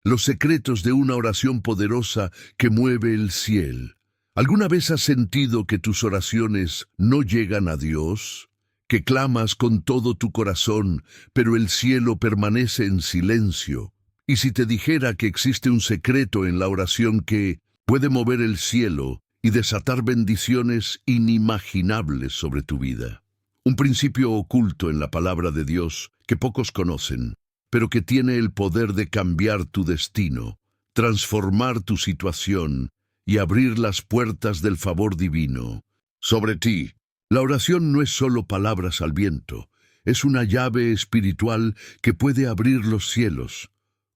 Los secretos de una oración poderosa que mueve el cielo. ¿Alguna vez has sentido que tus oraciones no llegan a Dios? Que clamas con todo tu corazón, pero el cielo permanece en silencio. Y si te dijera que existe un secreto en la oración que puede mover el cielo y desatar bendiciones inimaginables sobre tu vida. Un principio oculto en la palabra de Dios que pocos conocen, pero que tiene el poder de cambiar tu destino, transformar tu situación y abrir las puertas del favor divino sobre ti. La oración no es solo palabras al viento, es una llave espiritual que puede abrir los cielos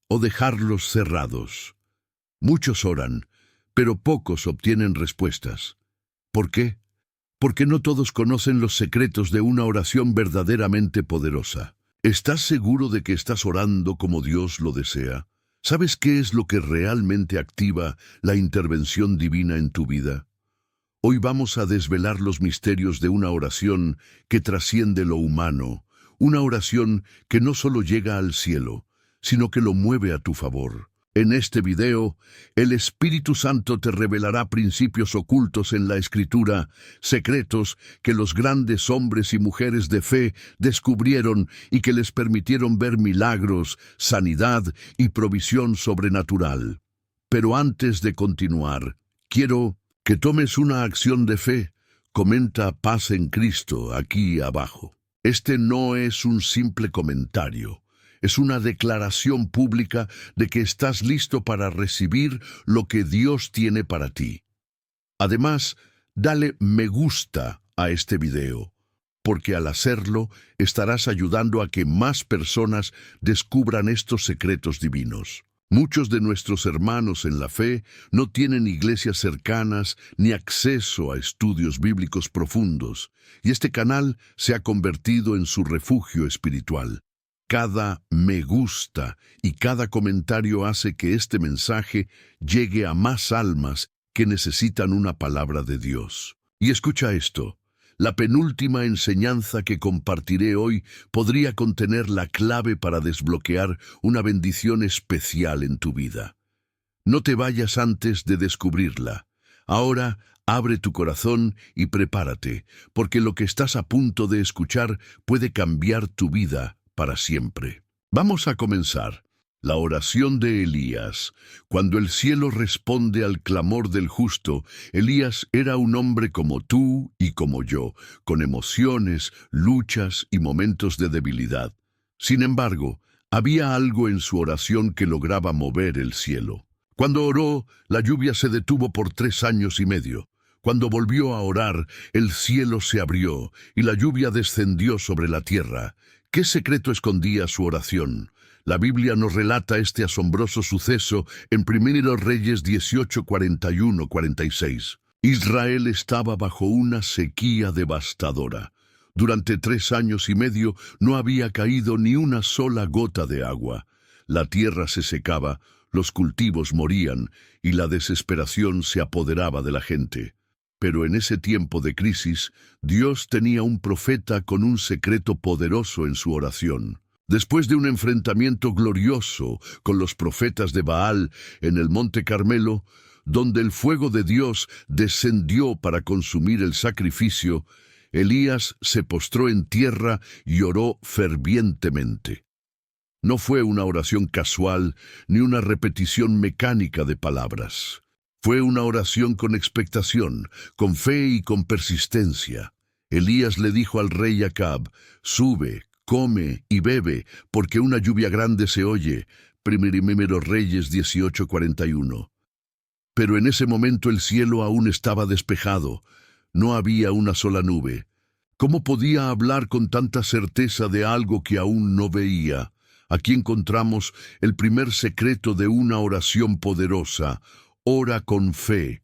o dejarlos cerrados. Muchos oran, pero pocos obtienen respuestas. ¿Por qué? Porque no todos conocen los secretos de una oración verdaderamente poderosa. ¿Estás seguro de que estás orando como Dios lo desea? ¿Sabes qué es lo que realmente activa la intervención divina en tu vida? Hoy vamos a desvelar los misterios de una oración que trasciende lo humano, una oración que no solo llega al cielo, sino que lo mueve a tu favor. En este video, el Espíritu Santo te revelará principios ocultos en la Escritura, secretos que los grandes hombres y mujeres de fe descubrieron y que les permitieron ver milagros, sanidad y provisión sobrenatural. Pero antes de continuar, quiero que tomes una acción de fe. Comenta paz en Cristo aquí abajo. Este no es un simple comentario. Es una declaración pública de que estás listo para recibir lo que Dios tiene para ti. Además, dale me gusta a este video, porque al hacerlo estarás ayudando a que más personas descubran estos secretos divinos. Muchos de nuestros hermanos en la fe no tienen iglesias cercanas ni acceso a estudios bíblicos profundos, y este canal se ha convertido en su refugio espiritual. Cada me gusta y cada comentario hace que este mensaje llegue a más almas que necesitan una palabra de Dios. Y escucha esto, la penúltima enseñanza que compartiré hoy podría contener la clave para desbloquear una bendición especial en tu vida. No te vayas antes de descubrirla. Ahora, abre tu corazón y prepárate, porque lo que estás a punto de escuchar puede cambiar tu vida para siempre. Vamos a comenzar. La oración de Elías. Cuando el cielo responde al clamor del justo, Elías era un hombre como tú y como yo, con emociones, luchas y momentos de debilidad. Sin embargo, había algo en su oración que lograba mover el cielo. Cuando oró, la lluvia se detuvo por 3 años y medio. Cuando volvió a orar, el cielo se abrió y la lluvia descendió sobre la tierra. ¿Qué secreto escondía su oración? La Biblia nos relata este asombroso suceso en 1 Reyes 18, 41-46. Israel estaba bajo una sequía devastadora. Durante 3 años y medio no había caído ni una sola gota de agua. La tierra se secaba, los cultivos morían y la desesperación se apoderaba de la gente. Pero en ese tiempo de crisis, Dios tenía un profeta con un secreto poderoso en su oración. Después de un enfrentamiento glorioso con los profetas de Baal en el Monte Carmelo, donde el fuego de Dios descendió para consumir el sacrificio, Elías se postró en tierra y oró fervientemente. No fue una oración casual ni una repetición mecánica de palabras. Fue una oración con expectación, con fe y con persistencia. Elías le dijo al rey Acab: «Sube, come y bebe, porque una lluvia grande se oye». 1 Reyes 18:41. Pero en ese momento el cielo aún estaba despejado. No había una sola nube. ¿Cómo podía hablar con tanta certeza de algo que aún no veía? Aquí encontramos el primer secreto de una oración poderosa. Ora con fe,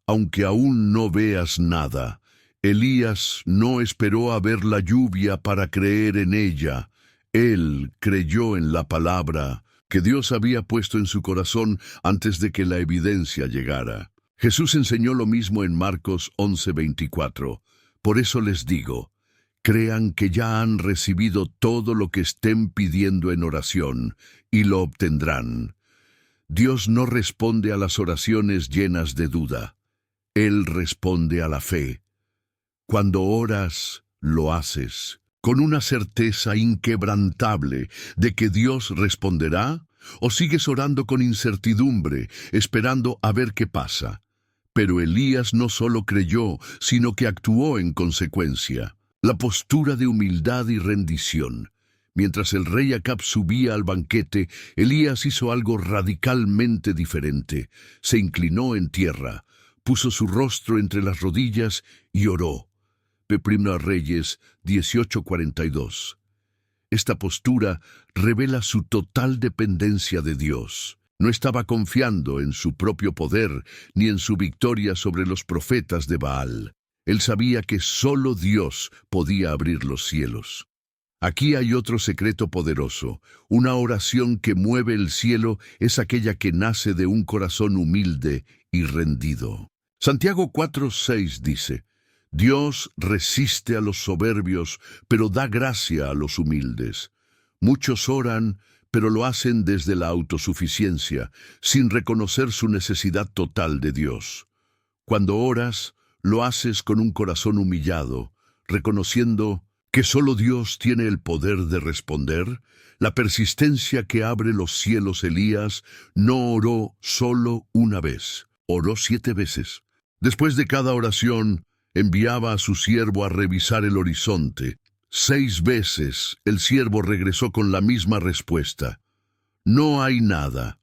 aunque aún no veas nada. Elías no esperó a ver la lluvia para creer en ella. Él creyó en la palabra que Dios había puesto en su corazón antes de que la evidencia llegara. Jesús enseñó lo mismo en Marcos 11:24. Por eso les digo, crean que ya han recibido todo lo que estén pidiendo en oración, y lo obtendrán. Dios no responde a las oraciones llenas de duda. Él responde a la fe. Cuando oras, lo haces con una certeza inquebrantable de que Dios responderá, o sigues orando con incertidumbre, esperando a ver qué pasa. Pero Elías no solo creyó, sino que actuó en consecuencia. La postura de humildad y rendición. Mientras el rey Acab subía al banquete, Elías hizo algo radicalmente diferente. Se inclinó en tierra, puso su rostro entre las rodillas y oró. Primera Reyes 18:42. Esta postura revela su total dependencia de Dios. No estaba confiando en su propio poder ni en su victoria sobre los profetas de Baal. Él sabía que solo Dios podía abrir los cielos. Aquí hay otro secreto poderoso. Una oración que mueve el cielo es aquella que nace de un corazón humilde y rendido. Santiago 4:6 dice: Dios resiste a los soberbios, pero da gracia a los humildes. Muchos oran, pero lo hacen desde la autosuficiencia, sin reconocer su necesidad total de Dios. Cuando oras, lo haces con un corazón humillado, reconociendo que solo Dios tiene el poder de responder. La persistencia que abre los cielos. Elías no oró solo una vez, oró 7 veces. Después de cada oración, enviaba a su siervo a revisar el horizonte. 6 veces el siervo regresó con la misma respuesta: no hay nada.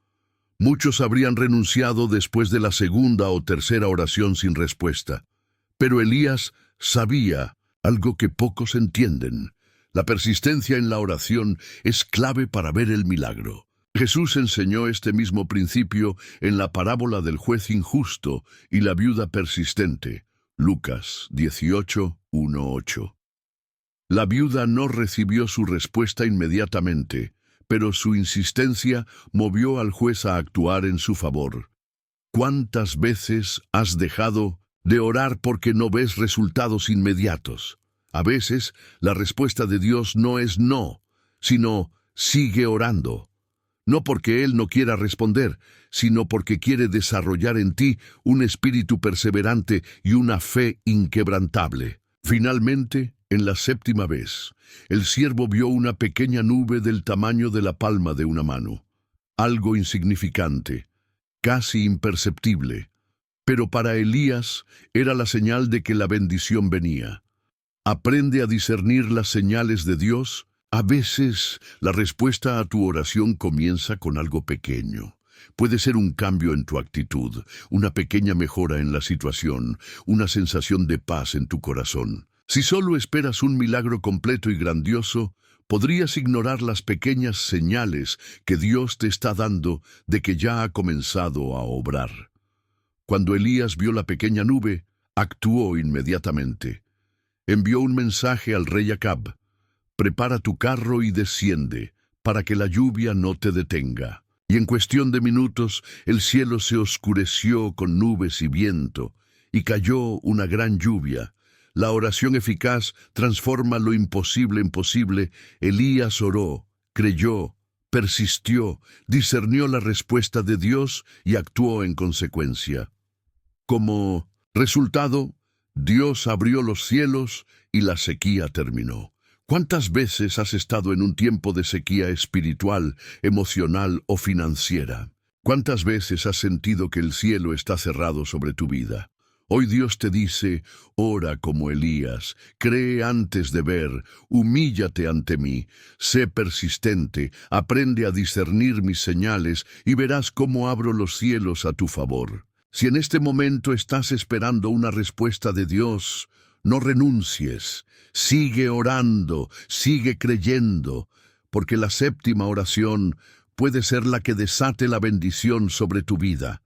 Muchos habrían renunciado después de la segunda o tercera oración sin respuesta. Pero Elías sabía algo que pocos entienden. La persistencia en la oración es clave para ver el milagro. Jesús enseñó este mismo principio en la parábola del juez injusto y la viuda persistente. Lucas 18:1-8. La viuda no recibió su respuesta inmediatamente, pero su insistencia movió al juez a actuar en su favor. ¿Cuántas veces has dejado de orar porque no ves resultados inmediatos? A veces, la respuesta de Dios no es no, sino sigue orando. No porque Él no quiera responder, sino porque quiere desarrollar en ti un espíritu perseverante y una fe inquebrantable. Finalmente, en la 7ª vez, el siervo vio una pequeña nube del tamaño de la palma de una mano. Algo insignificante, casi imperceptible. Pero para Elías era la señal de que la bendición venía. Aprende a discernir las señales de Dios. A veces, la respuesta a tu oración comienza con algo pequeño. Puede ser un cambio en tu actitud, una pequeña mejora en la situación, una sensación de paz en tu corazón. Si solo esperas un milagro completo y grandioso, podrías ignorar las pequeñas señales que Dios te está dando de que ya ha comenzado a obrar. Cuando Elías vio la pequeña nube, actuó inmediatamente. Envió un mensaje al rey Acab: prepara tu carro y desciende, para que la lluvia no te detenga. Y en cuestión de minutos, el cielo se oscureció con nubes y viento, y cayó una gran lluvia. La oración eficaz transforma lo imposible en posible. Elías oró, creyó, persistió, discernió la respuesta de Dios y actuó en consecuencia. Como resultado, Dios abrió los cielos y la sequía terminó. ¿Cuántas veces has estado en un tiempo de sequía espiritual, emocional o financiera? ¿Cuántas veces has sentido que el cielo está cerrado sobre tu vida? Hoy Dios te dice: ora como Elías, cree antes de ver, humíllate ante mí, sé persistente, aprende a discernir mis señales y verás cómo abro los cielos a tu favor. Si en este momento estás esperando una respuesta de Dios, no renuncies, sigue orando, sigue creyendo, porque la 7ª oración puede ser la que desate la bendición sobre tu vida.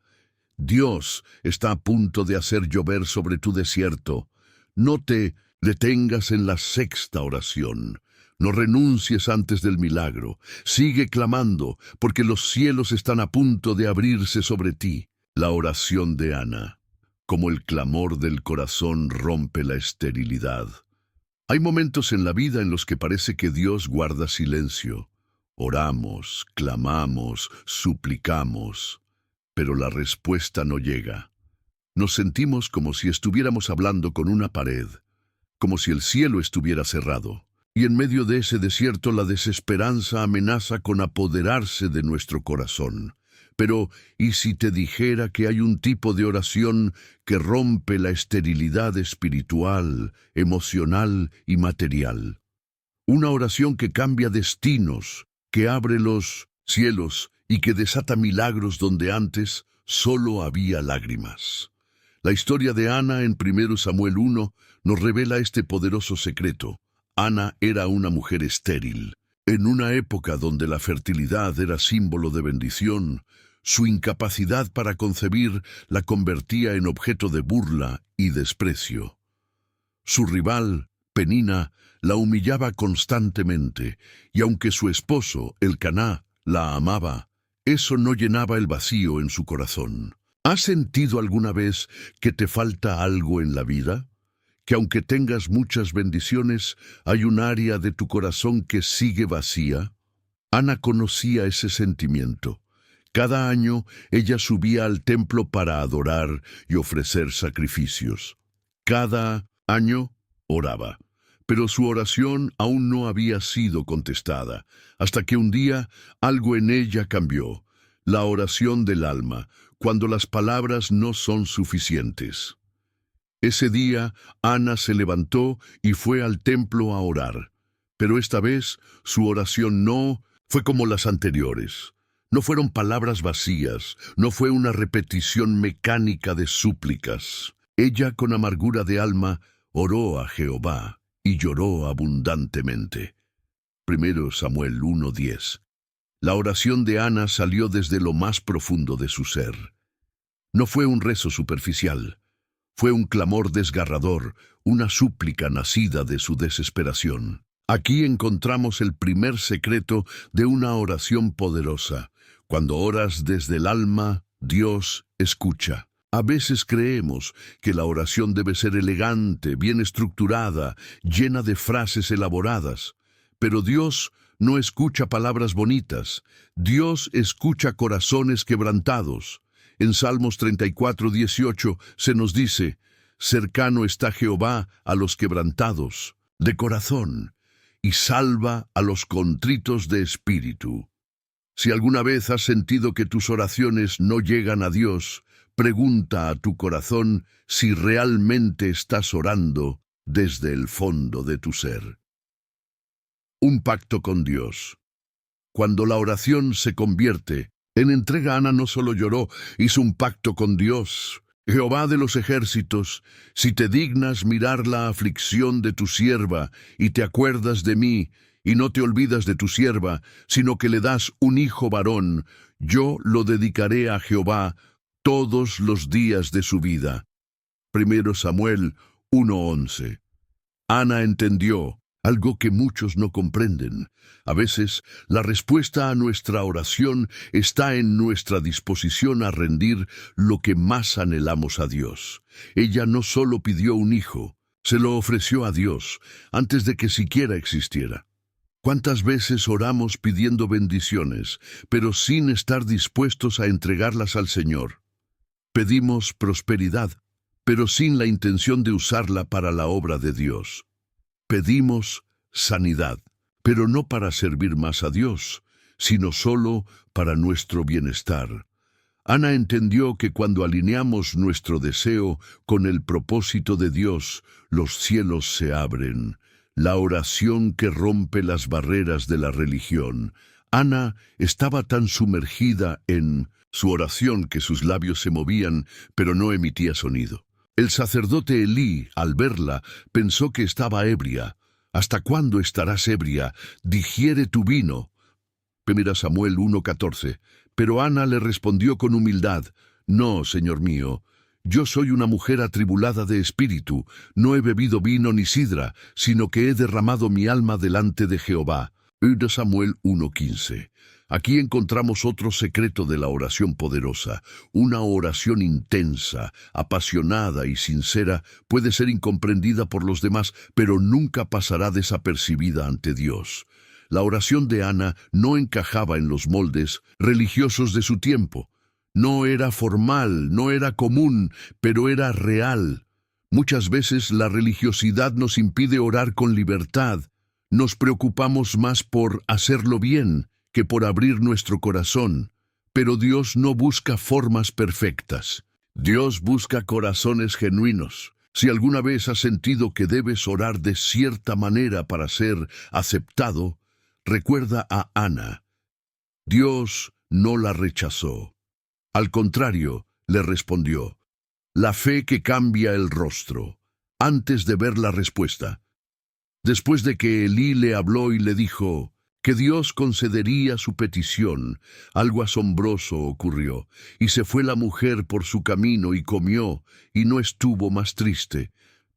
Dios está a punto de hacer llover sobre tu desierto. No te detengas en la 6ª oración. No renuncies antes del milagro. Sigue clamando, porque los cielos están a punto de abrirse sobre ti. La oración de Ana. Como el clamor del corazón rompe la esterilidad. Hay momentos en la vida en los que parece que Dios guarda silencio. Oramos, clamamos, suplicamos, pero la respuesta no llega. Nos sentimos como si estuviéramos hablando con una pared, como si el cielo estuviera cerrado. Y en medio de ese desierto la desesperanza amenaza con apoderarse de nuestro corazón. Pero, ¿y si te dijera que hay un tipo de oración que rompe la esterilidad espiritual, emocional y material? Una oración que cambia destinos, que abre los cielos y que desata milagros donde antes solo había lágrimas. La historia de Ana en 1 Samuel 1 nos revela este poderoso secreto. Ana era una mujer estéril. En una época donde la fertilidad era símbolo de bendición, su incapacidad para concebir la convertía en objeto de burla y desprecio. Su rival, Penina, la humillaba constantemente, y aunque su esposo, Elcaná, la amaba, eso no llenaba el vacío en su corazón. ¿Has sentido alguna vez que te falta algo en la vida? Que aunque tengas muchas bendiciones, hay un área de tu corazón que sigue vacía. Ana conocía ese sentimiento. Cada año ella subía al templo para adorar y ofrecer sacrificios. Cada año oraba, pero su oración aún no había sido contestada, hasta que un día algo en ella cambió, la oración del alma, cuando las palabras no son suficientes. Ese día, Ana se levantó y fue al templo a orar, pero esta vez su oración no fue como las anteriores. No fueron palabras vacías, no fue una repetición mecánica de súplicas. Ella, con amargura de alma, oró a Jehová y lloró abundantemente. 1 Samuel 1:10. La oración de Ana salió desde lo más profundo de su ser. No fue un rezo superficial. Fue un clamor desgarrador, una súplica nacida de su desesperación. Aquí encontramos el primer secreto de una oración poderosa. Cuando oras desde el alma, Dios escucha. A veces creemos que la oración debe ser elegante, bien estructurada, llena de frases elaboradas. Pero Dios no escucha palabras bonitas. Dios escucha corazones quebrantados. En Salmos 34:18 se nos dice: cercano está Jehová a los quebrantados de corazón, y salva a los contritos de espíritu. Si alguna vez has sentido que tus oraciones no llegan a Dios, pregunta a tu corazón si realmente estás orando desde el fondo de tu ser. Un pacto con Dios. Cuando la oración se convierte en entrega, Ana no solo lloró, hizo un pacto con Dios. Jehová de los ejércitos, si te dignas mirar la aflicción de tu sierva, y te acuerdas de mí, y no te olvidas de tu sierva, sino que le das un hijo varón, yo lo dedicaré a Jehová todos los días de su vida. 1 Samuel 1:11. Ana entendió algo que muchos no comprenden. A veces, la respuesta a nuestra oración está en nuestra disposición a rendir lo que más anhelamos a Dios. Ella no solo pidió un hijo, se lo ofreció a Dios antes de que siquiera existiera. ¿Cuántas veces oramos pidiendo bendiciones, pero sin estar dispuestos a entregarlas al Señor? Pedimos prosperidad, pero sin la intención de usarla para la obra de Dios. Pedimos sanidad, pero no para servir más a Dios, sino solo para nuestro bienestar. Ana entendió que cuando alineamos nuestro deseo con el propósito de Dios, los cielos se abren. La oración que rompe las barreras de la religión. Ana estaba tan sumergida en su oración que sus labios se movían, pero no emitía sonido. El sacerdote Elí, al verla, pensó que estaba ebria. ¿Hasta cuándo estarás ebria? Digiere tu vino. 1 Samuel 1:14. Pero Ana le respondió con humildad: no, Señor mío, yo soy una mujer atribulada de espíritu, no he bebido vino ni sidra, sino que he derramado mi alma delante de Jehová. 1 Samuel 1:15. Aquí encontramos otro secreto de la oración poderosa. Una oración intensa, apasionada y sincera puede ser incomprendida por los demás, pero nunca pasará desapercibida ante Dios. La oración de Ana no encajaba en los moldes religiosos de su tiempo. No era formal, no era común, pero era real. Muchas veces la religiosidad nos impide orar con libertad. Nos preocupamos más por hacerlo bien que por abrir nuestro corazón. Pero Dios no busca formas perfectas. Dios busca corazones genuinos. Si alguna vez has sentido que debes orar de cierta manera para ser aceptado, recuerda a Ana. Dios no la rechazó. Al contrario, le respondió. La fe que cambia el rostro, antes de ver la respuesta. Después de que Elí le habló y le dijo que Dios concedería su petición, algo asombroso ocurrió, y se fue la mujer por su camino y comió, y no estuvo más triste.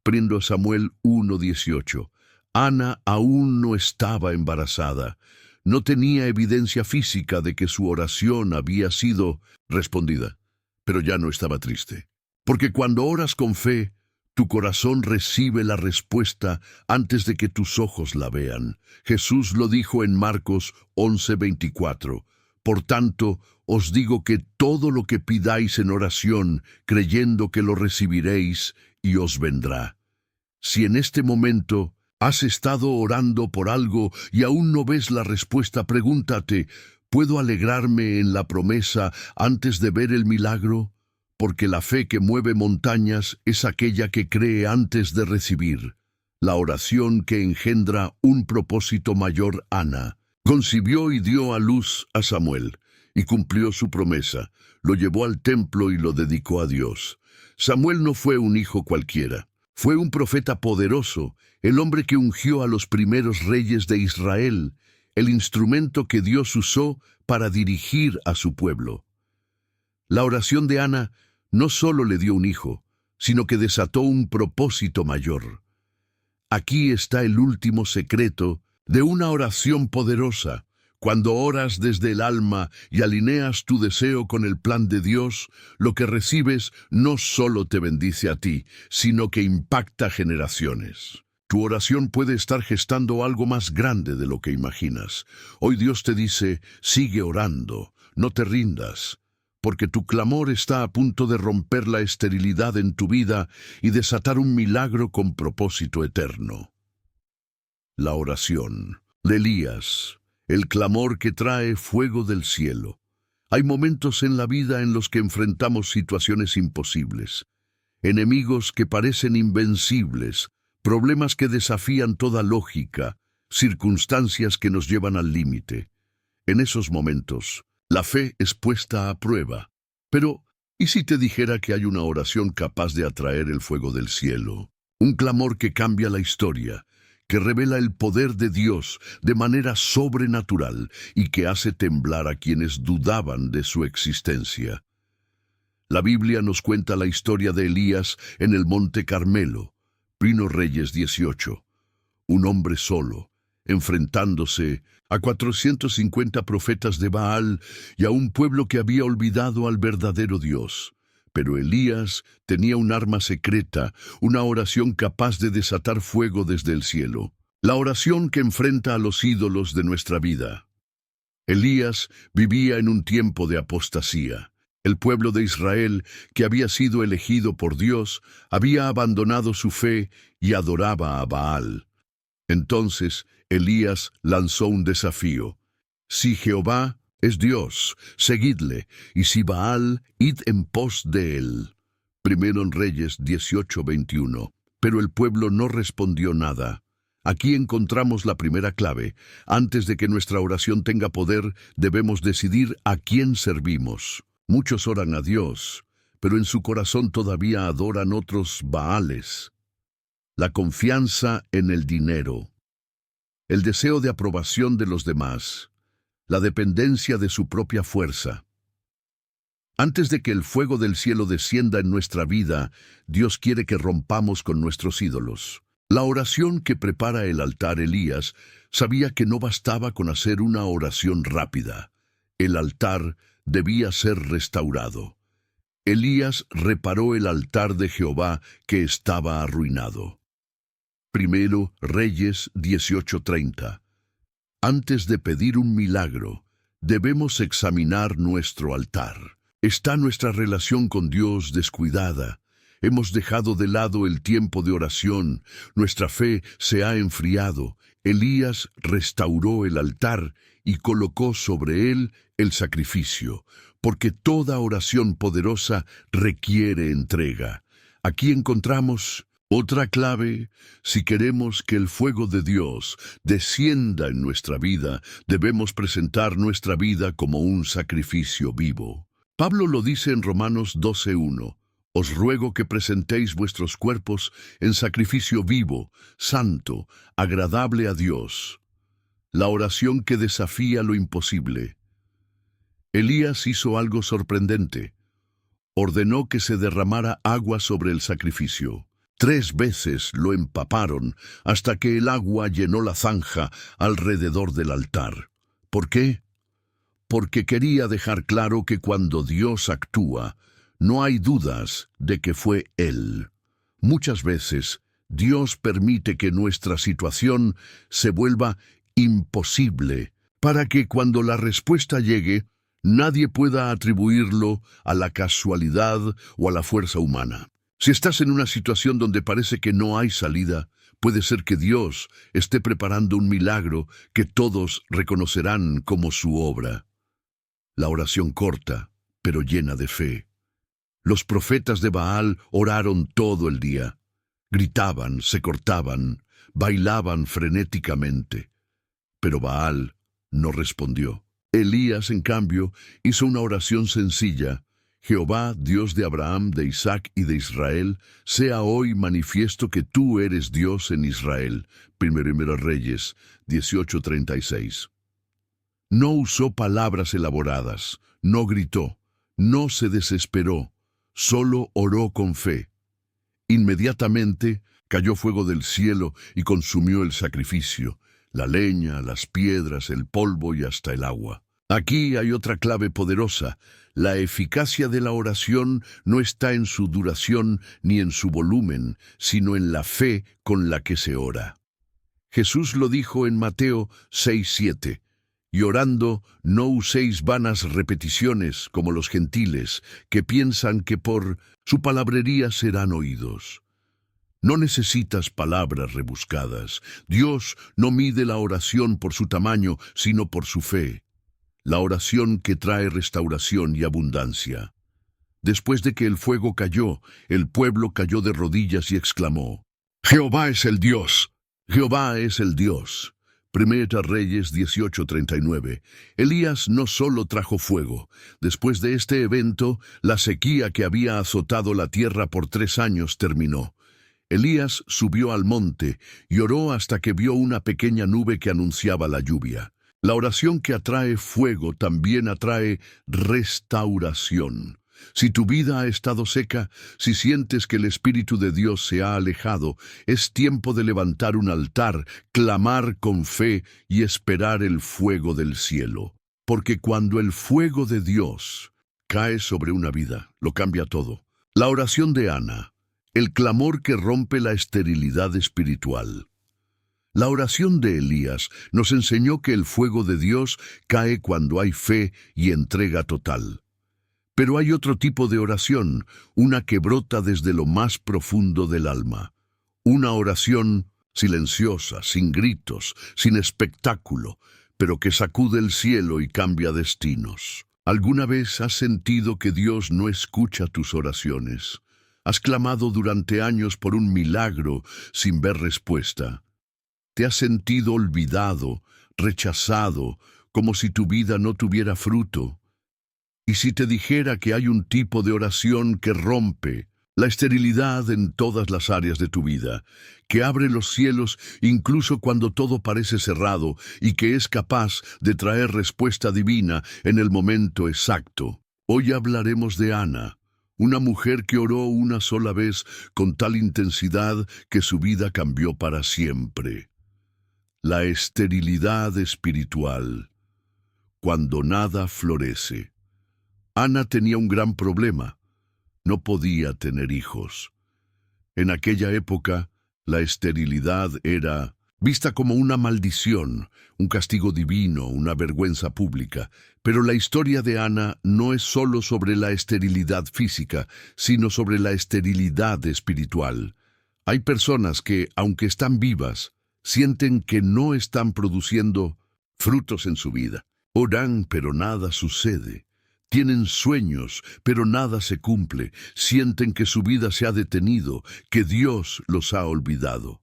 1 Samuel 1:18. Ana aún no estaba embarazada. No tenía evidencia física de que su oración había sido respondida, pero ya no estaba triste. Porque cuando oras con fe, tu corazón recibe la respuesta antes de que tus ojos la vean. Jesús lo dijo en Marcos 11:24. Por tanto, os digo que todo lo que pidáis en oración, creyendo que lo recibiréis, y os vendrá. Si en este momento has estado orando por algo y aún no ves la respuesta, pregúntate, ¿puedo alegrarme en la promesa antes de ver el milagro? Porque la fe que mueve montañas es aquella que cree antes de recibir. La oración que engendra un propósito mayor. Ana concibió y dio a luz a Samuel, y cumplió su promesa. Lo llevó al templo y lo dedicó a Dios. Samuel no fue un hijo cualquiera. Fue un profeta poderoso, el hombre que ungió a los primeros reyes de Israel, el instrumento que Dios usó para dirigir a su pueblo. La oración de Ana no solo le dio un hijo, sino que desató un propósito mayor. Aquí está el último secreto de una oración poderosa. Cuando oras desde el alma y alineas tu deseo con el plan de Dios, lo que recibes no solo te bendice a ti, sino que impacta generaciones. Tu oración puede estar gestando algo más grande de lo que imaginas. Hoy Dios te dice, sigue orando, no te rindas, porque tu clamor está a punto de romper la esterilidad en tu vida y desatar un milagro con propósito eterno. La oración de Elías. El clamor que trae fuego del cielo. Hay momentos en la vida en los que enfrentamos situaciones imposibles, enemigos que parecen invencibles, problemas que desafían toda lógica, circunstancias que nos llevan al límite. En esos momentos, la fe es puesta a prueba. Pero, ¿y si te dijera que hay una oración capaz de atraer el fuego del cielo? Un clamor que cambia la historia, que revela el poder de Dios de manera sobrenatural y que hace temblar a quienes dudaban de su existencia. La Biblia nos cuenta la historia de Elías en el Monte Carmelo, 1 Reyes 18. Un hombre solo, enfrentándose a 450 profetas de Baal y a un pueblo que había olvidado al verdadero Dios. Pero Elías tenía un arma secreta, una oración capaz de desatar fuego desde el cielo. La oración que enfrenta a los ídolos de nuestra vida. Elías vivía en un tiempo de apostasía. El pueblo de Israel, que había sido elegido por Dios, había abandonado su fe y adoraba a Baal. Entonces Elías lanzó un desafío. Si Jehová es Dios, seguidle, y si Baal, id en pos de él. 1 Reyes 18:21. Pero el pueblo no respondió nada. Aquí encontramos la primera clave. Antes de que nuestra oración tenga poder, debemos decidir a quién servimos. Muchos oran a Dios, pero en su corazón todavía adoran otros Baales. La confianza en el dinero, el deseo de aprobación de los demás, la dependencia de su propia fuerza. Antes de que el fuego del cielo descienda en nuestra vida, Dios quiere que rompamos con nuestros ídolos. La oración que prepara el altar Elías sabía que no bastaba con hacer una oración rápida. El altar debía ser restaurado. Elías reparó el altar de Jehová que estaba arruinado. 1 Reyes 18:30. Antes de pedir un milagro, debemos examinar nuestro altar. ¿Está nuestra relación con Dios descuidada? Hemos dejado de lado el tiempo de oración, nuestra fe se ha enfriado. Elías restauró el altar y colocó sobre él el sacrificio, porque toda oración poderosa requiere entrega. Aquí encontramos otra clave. Si queremos que el fuego de Dios descienda en nuestra vida, debemos presentar nuestra vida como un sacrificio vivo. Pablo lo dice en Romanos 12:1. Os ruego que presentéis vuestros cuerpos en sacrificio vivo, santo, agradable a Dios. La oración que desafía lo imposible. Elías hizo algo sorprendente. Ordenó que se derramara agua sobre el sacrificio. 3 veces lo empaparon hasta que el agua llenó la zanja alrededor del altar. ¿Por qué? Porque quería dejar claro que cuando Dios actúa, no hay dudas de que fue Él. Muchas veces, Dios permite que nuestra situación se vuelva imposible, para que cuando la respuesta llegue, nadie pueda atribuirlo a la casualidad o a la fuerza humana. Si estás en una situación donde parece que no hay salida, puede ser que Dios esté preparando un milagro que todos reconocerán como su obra. La oración corta, pero llena de fe. Los profetas de Baal oraron todo el día. Gritaban, se cortaban, bailaban frenéticamente. Pero Baal no respondió. Elías, en cambio, hizo una oración sencilla. Jehová, Dios de Abraham, de Isaac y de Israel, sea hoy manifiesto que tú eres Dios en Israel. Primero Reyes 18:36. No usó palabras elaboradas, no gritó, no se desesperó, solo oró con fe. Inmediatamente cayó fuego del cielo y consumió el sacrificio, la leña, las piedras, el polvo y hasta el agua. Aquí hay otra clave poderosa. La eficacia de la oración no está en su duración ni en su volumen, sino en la fe con la que se ora. Jesús lo dijo en Mateo 6:7. Y orando, no uséis vanas repeticiones como los gentiles, que piensan que por su palabrería serán oídos. No necesitas palabras rebuscadas. Dios no mide la oración por su tamaño, sino por su fe. La oración que trae restauración y abundancia. Después de que el fuego cayó, el pueblo cayó de rodillas y exclamó: Jehová es el Dios, Jehová es el Dios. Primera Reyes 18:39. Elías no solo trajo fuego. Después de este evento, la sequía que había azotado la tierra por 3 años terminó. Elías subió al monte y oró hasta que vio una pequeña nube que anunciaba la lluvia. La oración que atrae fuego también atrae restauración. Si tu vida ha estado seca, si sientes que el Espíritu de Dios se ha alejado, es tiempo de levantar un altar, clamar con fe y esperar el fuego del cielo. Porque cuando el fuego de Dios cae sobre una vida, lo cambia todo. La oración de Ana, el clamor que rompe la esterilidad espiritual. La oración de Elías nos enseñó que el fuego de Dios cae cuando hay fe y entrega total. Pero hay otro tipo de oración, una que brota desde lo más profundo del alma. Una oración silenciosa, sin gritos, sin espectáculo, pero que sacude el cielo y cambia destinos. ¿Alguna vez has sentido que Dios no escucha tus oraciones? ¿Has clamado durante años por un milagro sin ver respuesta? ¿Te has sentido olvidado, rechazado, como si tu vida no tuviera fruto? Y si te dijera que hay un tipo de oración que rompe la esterilidad en todas las áreas de tu vida, que abre los cielos incluso cuando todo parece cerrado y que es capaz de traer respuesta divina en el momento exacto. Hoy hablaremos de Ana, una mujer que oró una sola vez con tal intensidad que su vida cambió para siempre. La esterilidad espiritual, cuando nada florece. Ana tenía un gran problema. No podía tener hijos. En aquella época, la esterilidad era vista como una maldición, un castigo divino, una vergüenza pública. Pero la historia de Ana no es solo sobre la esterilidad física, sino sobre la esterilidad espiritual. Hay personas que, aunque están vivas, sienten que no están produciendo frutos en su vida. Oran, pero nada sucede. Tienen sueños, pero nada se cumple. Sienten que su vida se ha detenido, que Dios los ha olvidado.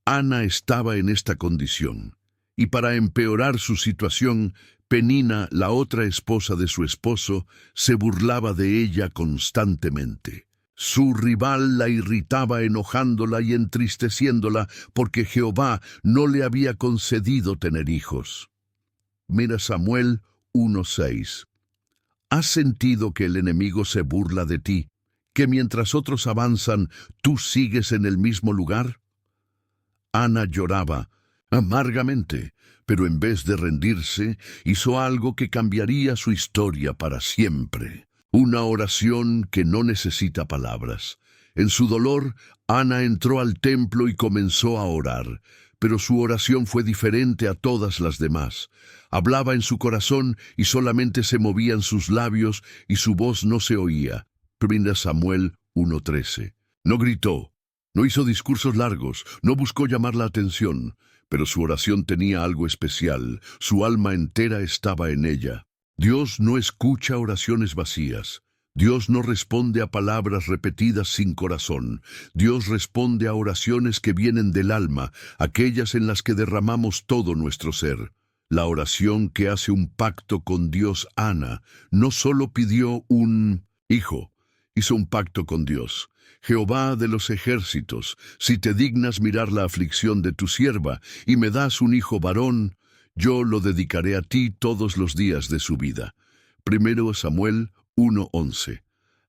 Ana estaba en esta condición, y para empeorar su situación, Penina, la otra esposa de su esposo, se burlaba de ella constantemente. Su rival la irritaba enojándola y entristeciéndola porque Jehová no le había concedido tener hijos. Mira Samuel 1:6. ¿Has sentido que el enemigo se burla de ti, que mientras otros avanzan, tú sigues en el mismo lugar? Ana lloraba amargamente, pero en vez de rendirse, hizo algo que cambiaría su historia para siempre. Una oración que no necesita palabras. En su dolor, Ana entró al templo y comenzó a orar, pero su oración fue diferente a todas las demás. Hablaba en su corazón y solamente se movían sus labios y su voz no se oía. 1 Samuel 1:13. No gritó, no hizo discursos largos, no buscó llamar la atención, pero su oración tenía algo especial, su alma entera estaba en ella. Dios no escucha oraciones vacías. Dios no responde a palabras repetidas sin corazón. Dios responde a oraciones que vienen del alma, aquellas en las que derramamos todo nuestro ser. La oración que hace un pacto con Dios, Ana, no solo pidió un hijo, hizo un pacto con Dios. Jehová de los ejércitos, si te dignas mirar la aflicción de tu sierva y me das un hijo varón, yo lo dedicaré a ti todos los días de su vida. 1 Samuel 1:11.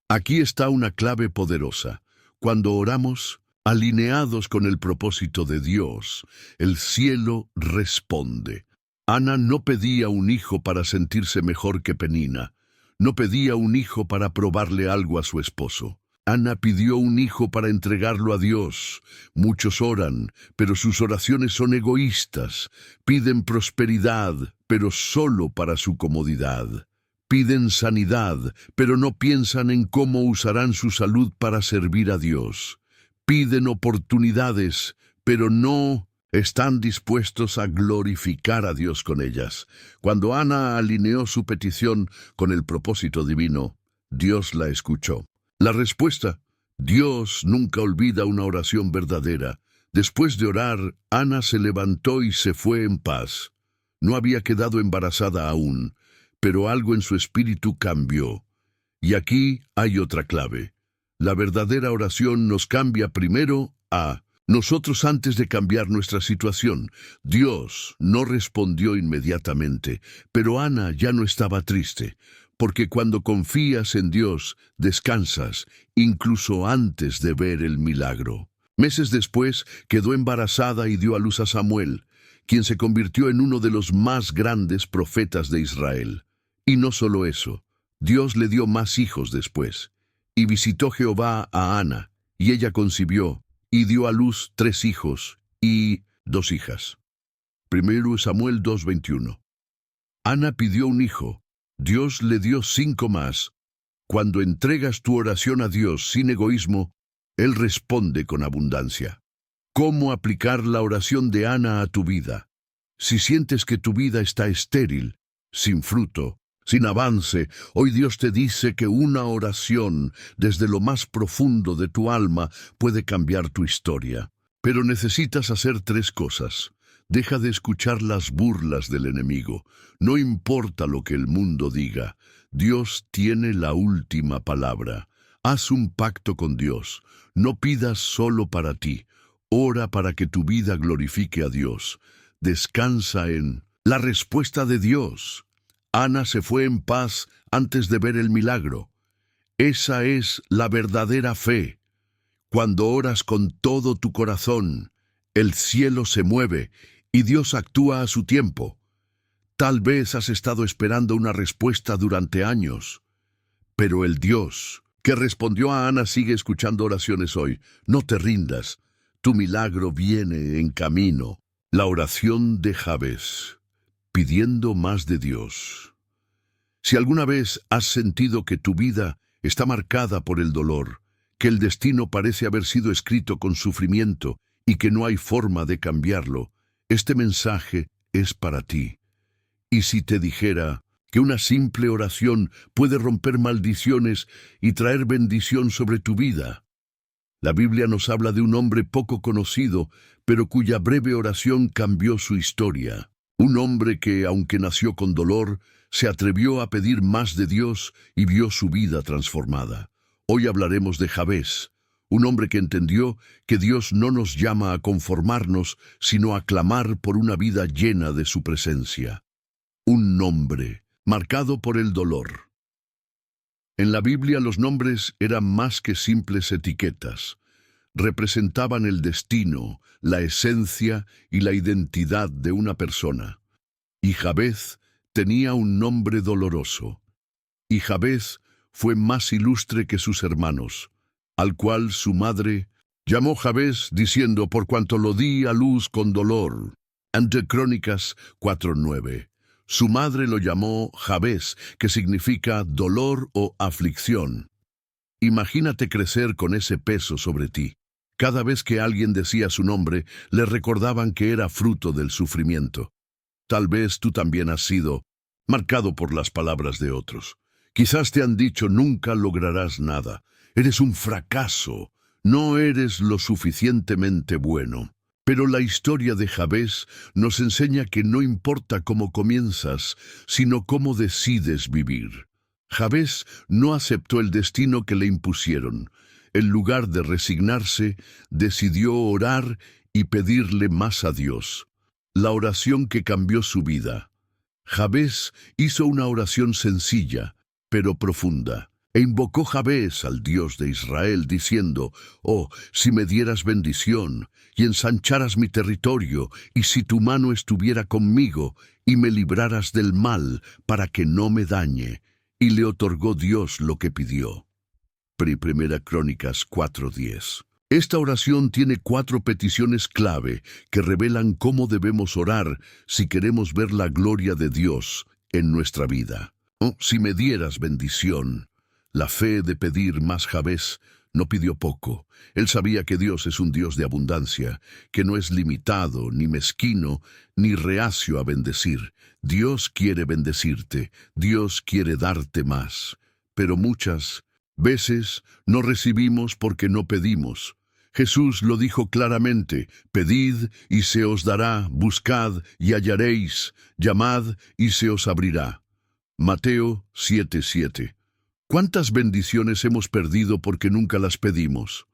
Aquí está una clave poderosa. Cuando oramos, alineados con el propósito de Dios, el cielo responde. Ana no pedía un hijo para sentirse mejor que Penina. No pedía un hijo para probarle algo a su esposo. Ana pidió un hijo para entregarlo a Dios. Muchos oran, pero sus oraciones son egoístas. Piden prosperidad, pero solo para su comodidad. Piden sanidad, pero no piensan en cómo usarán su salud para servir a Dios. Piden oportunidades, pero no están dispuestos a glorificar a Dios con ellas. Cuando Ana alineó su petición con el propósito divino, Dios la escuchó. La respuesta: Dios nunca olvida una oración verdadera. Después de orar, Ana se levantó y se fue en paz. No había quedado embarazada aún, pero algo en su espíritu cambió. Y aquí hay otra clave. La verdadera oración nos cambia primero a nosotros antes de cambiar nuestra situación. Dios no respondió inmediatamente, pero Ana ya no estaba triste. Porque cuando confías en Dios, descansas, incluso antes de ver el milagro. Meses después, quedó embarazada y dio a luz a Samuel, quien se convirtió en uno de los más grandes profetas de Israel. Y no solo eso, Dios le dio más hijos después. Y visitó Jehová a Ana, y ella concibió, y dio a luz 3 hijos y 2 hijas. 1 Samuel 2:21. Ana pidió un hijo. Dios le dio 5 más. Cuando entregas tu oración a Dios sin egoísmo, Él responde con abundancia. ¿Cómo aplicar la oración de Ana a tu vida? Si sientes que tu vida está estéril, sin fruto, sin avance, hoy Dios te dice que una oración desde lo más profundo de tu alma puede cambiar tu historia. Pero necesitas hacer 3 cosas. Deja de escuchar las burlas del enemigo. No importa lo que el mundo diga. Dios tiene la última palabra. Haz un pacto con Dios. No pidas solo para ti. Ora para que tu vida glorifique a Dios. Descansa en la respuesta de Dios. Ana se fue en paz antes de ver el milagro. Esa es la verdadera fe. Cuando oras con todo tu corazón, el cielo se mueve y Dios actúa a su tiempo. Tal vez has estado esperando una respuesta durante años, pero el Dios que respondió a Ana sigue escuchando oraciones hoy. No te rindas. Tu milagro viene en camino. La oración de Jabez, pidiendo más de Dios. Si alguna vez has sentido que tu vida está marcada por el dolor, que el destino parece haber sido escrito con sufrimiento y que no hay forma de cambiarlo, este mensaje es para ti. Y si te dijera que una simple oración puede romper maldiciones y traer bendición sobre tu vida. La Biblia nos habla de un hombre poco conocido, pero cuya breve oración cambió su historia. Un hombre que, aunque nació con dolor, se atrevió a pedir más de Dios y vio su vida transformada. Hoy hablaremos de Jabez, un hombre que entendió que Dios no nos llama a conformarnos, sino a clamar por una vida llena de su presencia. Un nombre marcado por el dolor. En la Biblia los nombres eran más que simples etiquetas. Representaban el destino, la esencia y la identidad de una persona. Y Jabez tenía un nombre doloroso. Y Jabez fue más ilustre que sus hermanos, al cual su madre llamó Jabez, diciendo, por cuanto lo di a luz con dolor. Ante Crónicas 4:9. Su madre lo llamó Jabez, que significa dolor o aflicción. Imagínate crecer con ese peso sobre ti. Cada vez que alguien decía su nombre, le recordaban que era fruto del sufrimiento. Tal vez tú también has sido marcado por las palabras de otros. Quizás te han dicho, nunca lograrás nada. Eres un fracaso. No eres lo suficientemente bueno. Pero la historia de Jabez nos enseña que no importa cómo comienzas, sino cómo decides vivir. Jabez no aceptó el destino que le impusieron. En lugar de resignarse, decidió orar y pedirle más a Dios. La oración que cambió su vida. Jabez hizo una oración sencilla, pero profunda. E invocó Jabez al Dios de Israel, diciendo, «Oh, si me dieras bendición, y ensancharas mi territorio, y si tu mano estuviera conmigo, y me libraras del mal, para que no me dañe». Y le otorgó Dios lo que pidió. Primera Crónicas 4:10. Esta oración tiene 4 peticiones clave que revelan cómo debemos orar si queremos ver la gloria de Dios en nuestra vida. «Oh, si me dieras bendición». La fe de pedir más. Jabez no pidió poco. Él sabía que Dios es un Dios de abundancia, que no es limitado, ni mezquino, ni reacio a bendecir. Dios quiere bendecirte, Dios quiere darte más. Pero muchas veces no recibimos porque no pedimos. Jesús lo dijo claramente, pedid y se os dará, buscad y hallaréis, llamad y se os abrirá. Mateo 7:7. ¿Cuántas bendiciones hemos perdido porque nunca las pedimos?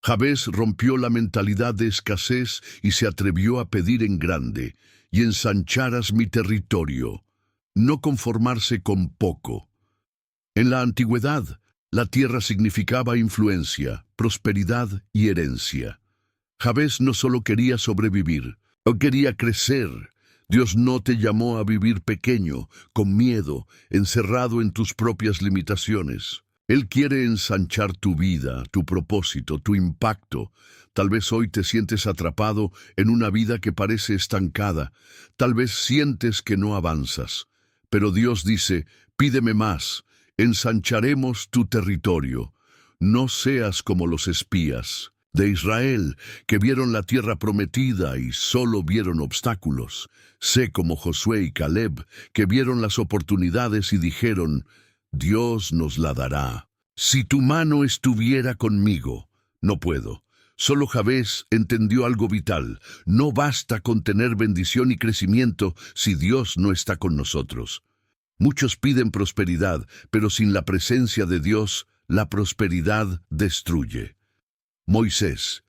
Jabez rompió la mentalidad de escasez y se atrevió a pedir en grande, y ensancharas mi territorio, no conformarse con poco. En la antigüedad, la tierra significaba influencia, prosperidad y herencia. Jabez no solo quería sobrevivir, quería crecer. Dios no te llamó a vivir pequeño, con miedo, encerrado en tus propias limitaciones. Él quiere ensanchar tu vida, tu propósito, tu impacto. Tal vez hoy te sientes atrapado en una vida que parece estancada. Tal vez sientes que no avanzas. Pero Dios dice, pídeme más, ensancharemos tu territorio. No seas como los espías de Israel, que vieron la tierra prometida y solo vieron obstáculos. Sé como Josué y Caleb, que vieron las oportunidades y dijeron, Dios nos la dará. Si tu mano estuviera conmigo. No puedo. Solo Jabez entendió algo vital. No basta con tener bendición y crecimiento si Dios no está con nosotros. Muchos piden prosperidad, pero sin la presencia de Dios, la prosperidad destruye. Moisés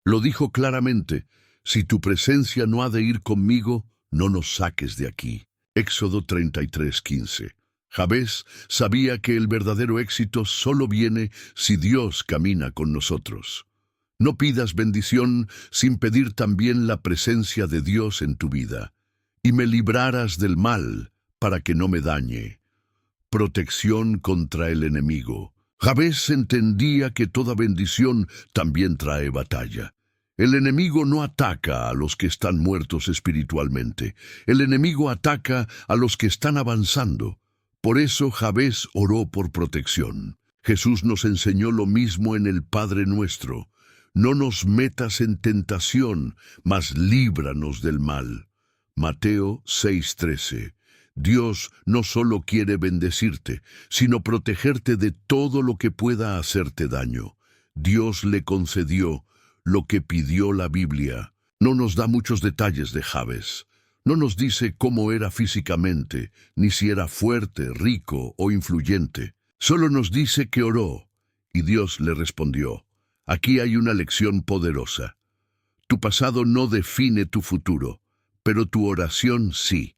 lo dijo claramente, si tu presencia no ha de ir conmigo, no nos saques de aquí. Éxodo 33:15. Jabez sabía que el verdadero éxito solo viene si Dios camina con nosotros. No pidas bendición sin pedir también la presencia de Dios en tu vida. Y me librarás del mal para que no me dañe. Protección contra el enemigo. Jabez entendía que toda bendición también trae batalla. El enemigo no ataca a los que están muertos espiritualmente. El enemigo ataca a los que están avanzando. Por eso Jabez oró por protección. Jesús nos enseñó lo mismo en el Padre Nuestro. No nos metas en tentación, mas líbranos del mal. Mateo 6:13. Dios no solo quiere bendecirte, sino protegerte de todo lo que pueda hacerte daño. Dios le concedió lo que pidió la Biblia. No nos da muchos detalles de Jabez. No nos dice cómo era físicamente, ni si era fuerte, rico o influyente. Solo nos dice que oró, y Dios le respondió. Aquí hay una lección poderosa. Tu pasado no define tu futuro, pero tu oración sí.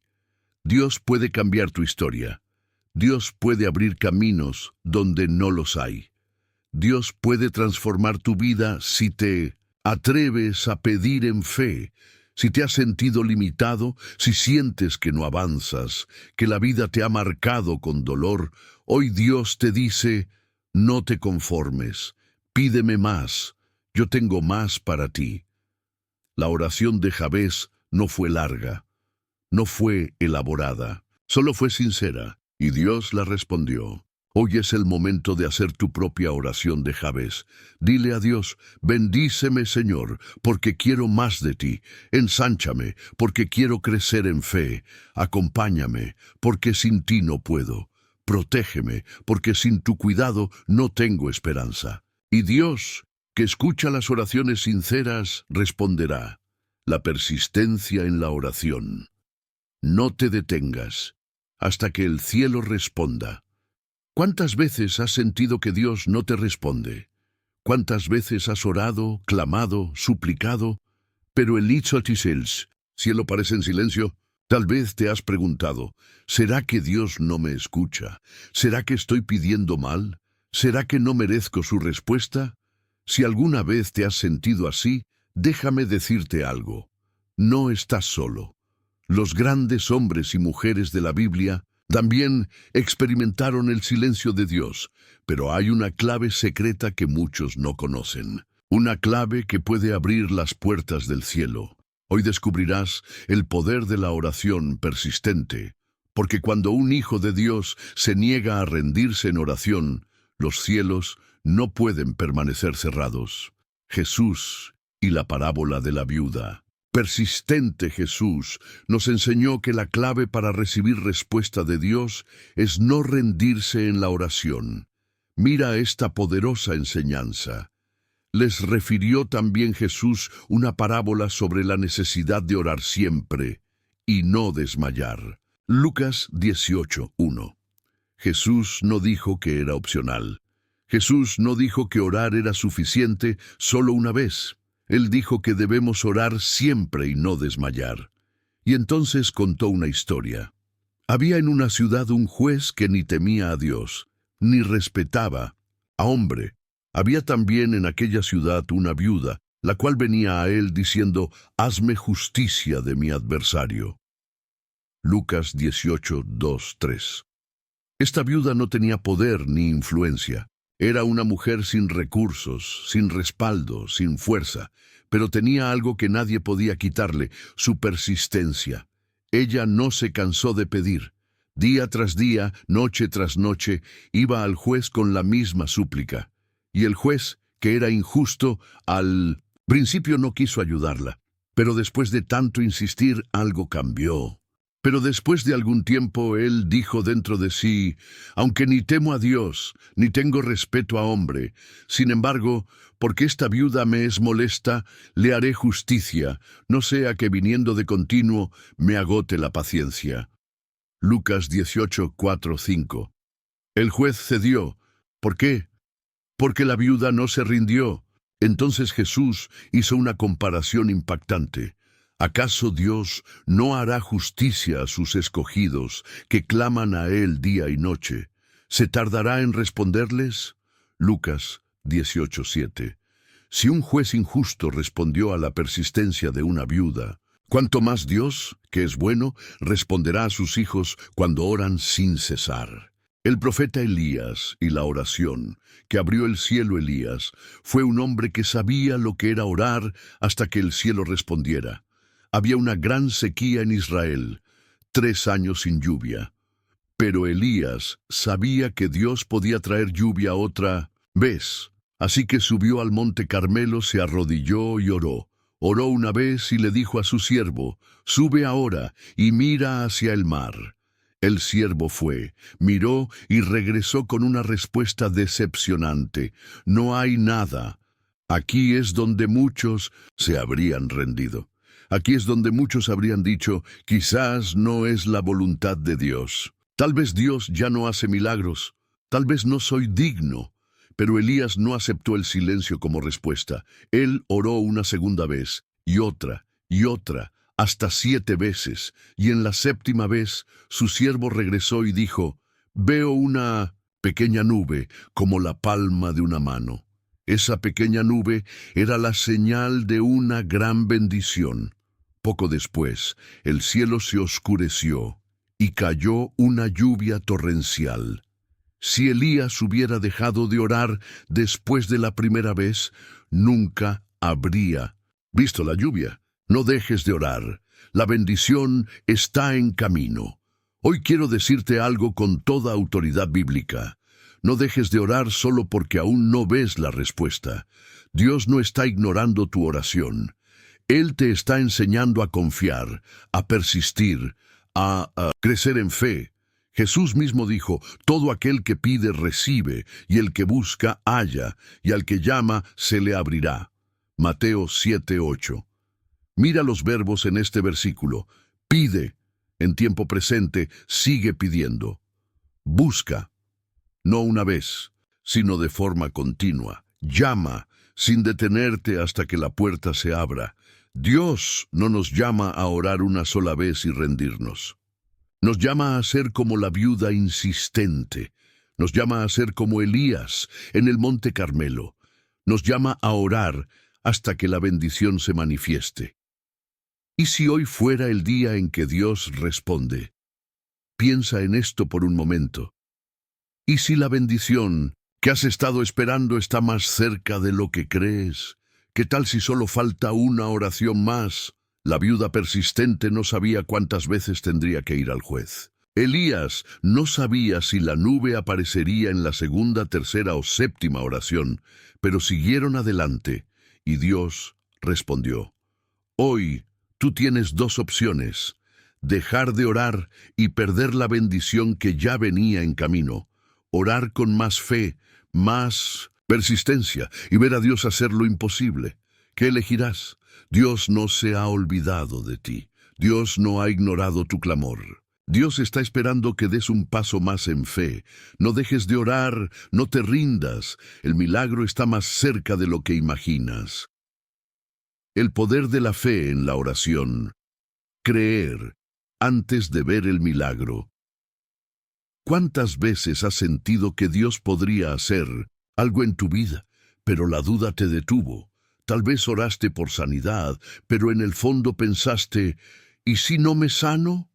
Dios puede cambiar tu historia. Dios puede abrir caminos donde no los hay. Dios puede transformar tu vida si te atreves a pedir en fe, si te has sentido limitado, si sientes que no avanzas, que la vida te ha marcado con dolor. Hoy Dios te dice, no te conformes, pídeme más, yo tengo más para ti. La oración de Jabez no fue larga, no fue elaborada, solo fue sincera, y Dios la respondió. Hoy es el momento de hacer tu propia oración de Jabez. Dile a Dios, bendíceme, Señor, porque quiero más de ti. Ensánchame, porque quiero crecer en fe. Acompáñame, porque sin ti no puedo. Protégeme, porque sin tu cuidado no tengo esperanza. Y Dios, que escucha las oraciones sinceras, responderá. La persistencia en la oración. No te detengas hasta que el cielo responda. ¿Cuántas veces has sentido que Dios no te responde? ¿Cuántas veces has orado, clamado, suplicado? Pero el Itzotishels, cielo parece en silencio. Tal vez te has preguntado, ¿será que Dios no me escucha? ¿Será que estoy pidiendo mal? ¿Será que no merezco su respuesta? Si alguna vez te has sentido así, déjame decirte algo. No estás solo. Los grandes hombres y mujeres de la Biblia también experimentaron el silencio de Dios, pero hay una clave secreta que muchos no conocen. Una clave que puede abrir las puertas del cielo. Hoy descubrirás el poder de la oración persistente, porque cuando un hijo de Dios se niega a rendirse en oración, los cielos no pueden permanecer cerrados. Jesús y la parábola de la viuda. Persistente Jesús nos enseñó que la clave para recibir respuesta de Dios es no rendirse en la oración. Mira esta poderosa enseñanza. Les refirió también Jesús una parábola sobre la necesidad de orar siempre y no desmayar. Lucas 18:1. Jesús no dijo que era opcional. Jesús no dijo que orar era suficiente solo una vez. Él dijo que debemos orar siempre y no desmayar. Y entonces contó una historia. Había en una ciudad un juez que ni temía a Dios, ni respetaba a hombre. Había también en aquella ciudad una viuda, la cual venía a él diciendo, «Hazme justicia de mi adversario». Lucas 18:2-3. Esta viuda no tenía poder ni influencia. Era una mujer sin recursos, sin respaldo, sin fuerza, pero tenía algo que nadie podía quitarle, su persistencia. Ella no se cansó de pedir. Día tras día, noche tras noche, iba al juez con la misma súplica. Y el juez, que era injusto, al principio no quiso ayudarla. Pero después de tanto insistir, algo cambió. Pero después de algún tiempo él dijo dentro de sí, aunque ni temo a Dios, ni tengo respeto a hombre, sin embargo, porque esta viuda me es molesta, le haré justicia, no sea que viniendo de continuo me agote la paciencia. Lucas 18:4-5. El juez cedió. ¿Por qué? Porque la viuda no se rindió. Entonces Jesús hizo una comparación impactante. ¿Acaso Dios no hará justicia a sus escogidos, que claman a Él día y noche? ¿Se tardará en responderles? Lucas 18:7. Si un juez injusto respondió a la persistencia de una viuda, ¿cuánto más Dios, que es bueno, responderá a sus hijos cuando oran sin cesar? El profeta Elías y la oración que abrió el cielo. Elías fue un hombre que sabía lo que era orar hasta que el cielo respondiera. Había una gran sequía en Israel, 3 años sin lluvia. Pero Elías sabía que Dios podía traer lluvia otra vez. Así que subió al monte Carmelo, se arrodilló y oró. Oró una vez y le dijo a su siervo: «Sube ahora y mira hacia el mar». El siervo fue, miró y regresó con una respuesta decepcionante: «No hay nada». Aquí es donde muchos se habrían rendido. Aquí es donde muchos habrían dicho: «Quizás no es la voluntad de Dios. Tal vez Dios ya no hace milagros. Tal vez no soy digno». Pero Elías no aceptó el silencio como respuesta. Él oró una segunda vez, y otra, hasta 7 veces, y en la 7ª vez su siervo regresó y dijo: «Veo una pequeña nube como la palma de una mano». Esa pequeña nube era la señal de una gran bendición. Poco después, el cielo se oscureció y cayó una lluvia torrencial. Si Elías hubiera dejado de orar después de la primera vez, nunca habría visto la lluvia. No dejes de orar. La bendición está en camino. Hoy quiero decirte algo con toda autoridad bíblica. No dejes de orar solo porque aún no ves la respuesta. Dios no está ignorando tu oración. Él te está enseñando a confiar, a persistir, a crecer en fe. Jesús mismo dijo: «Todo aquel que pide recibe, y el que busca halla, y al que llama se le abrirá». Mateo 7:8. Mira los verbos en este versículo. Pide, en tiempo presente, sigue pidiendo. Busca, no una vez, sino de forma continua. Llama, sin detenerte hasta que la puerta se abra. Dios no nos llama a orar una sola vez y rendirnos. Nos llama a ser como la viuda insistente. Nos llama a ser como Elías en el monte Carmelo. Nos llama a orar hasta que la bendición se manifieste. ¿Y si hoy fuera el día en que Dios responde? Piensa en esto por un momento. ¿Y si la bendición que has estado esperando está más cerca de lo que crees? ¿Qué tal si solo falta una oración más? La viuda persistente no sabía cuántas veces tendría que ir al juez. Elías no sabía si la nube aparecería en la 2ª, 3ª o 7ª oración, pero siguieron adelante y Dios respondió. Hoy tú tienes 2 opciones: dejar de orar y perder la bendición que ya venía en camino. Orar con más fe, más persistencia y ver a Dios hacer lo imposible. ¿Qué elegirás? Dios no se ha olvidado de ti. Dios no ha ignorado tu clamor. Dios está esperando que des un paso más en fe. No dejes de orar, no te rindas. El milagro está más cerca de lo que imaginas. El poder de la fe en la oración. Creer antes de ver el milagro. ¿Cuántas veces has sentido que Dios podría hacer algo en tu vida, pero la duda te detuvo? Tal vez oraste por sanidad, pero en el fondo pensaste: ¿y si no me sano?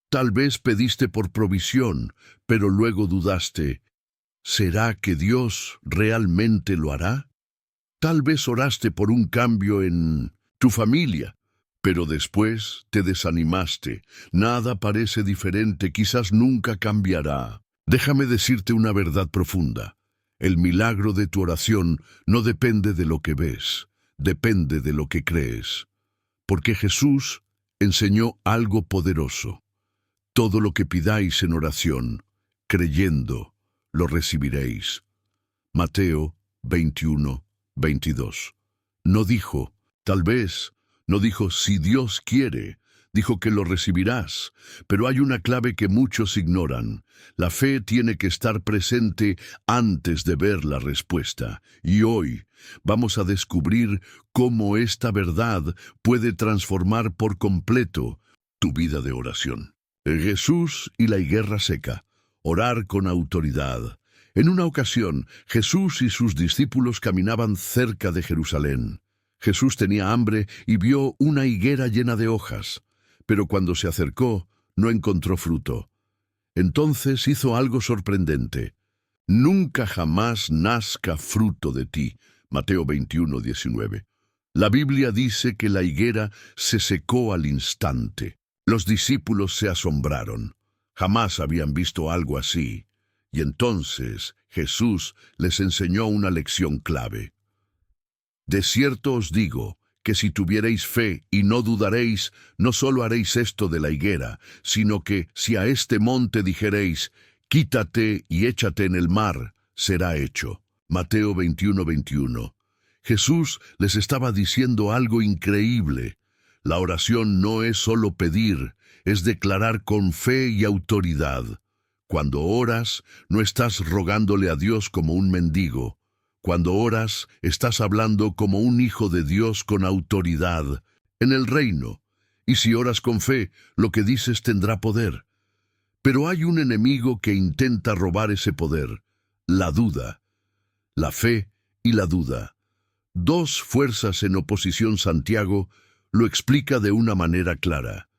Tal vez pediste por provisión, pero luego dudaste: ¿será que Dios realmente lo hará? Tal vez oraste por un cambio en tu familia, pero después te desanimaste. Nada parece diferente, quizás nunca cambiará. Déjame decirte una verdad profunda. El milagro de tu oración no depende de lo que ves. Depende de lo que crees. Porque Jesús enseñó algo poderoso. Todo lo que pidáis en oración, creyendo, lo recibiréis. Mateo 21:22. No dijo, tal vez, no dijo, si Dios quiere, dijo que lo recibirás. Pero hay una clave que muchos ignoran. La fe tiene que estar presente antes de ver la respuesta. Y hoy vamos a descubrir cómo esta verdad puede transformar por completo tu vida de oración. Jesús y la higuera seca. Orar con autoridad. En una ocasión, Jesús y sus discípulos caminaban cerca de Jerusalén. Jesús tenía hambre y vio una higuera llena de hojas, pero cuando se acercó, no encontró fruto. Entonces hizo algo sorprendente. Nunca jamás nazca fruto de ti. Mateo 21:19. La Biblia dice que la higuera se secó al instante. Los discípulos se asombraron. Jamás habían visto algo así. Y entonces Jesús les enseñó una lección clave. De cierto os digo, que si tuviereis fe y no dudaréis, no solo haréis esto de la higuera, sino que si a este monte dijereis, quítate y échate en el mar, será hecho. Mateo 21:21. Jesús les estaba diciendo algo increíble. La oración no es solo pedir, es declarar con fe y autoridad. Cuando oras, no estás rogándole a Dios como un mendigo. Cuando oras, estás hablando como un hijo de Dios con autoridad, en el reino. Y si oras con fe, lo que dices tendrá poder. Pero hay un enemigo que intenta robar ese poder, la duda. La fe y la duda. Dos fuerzas en oposición. Santiago lo explica de una manera clara.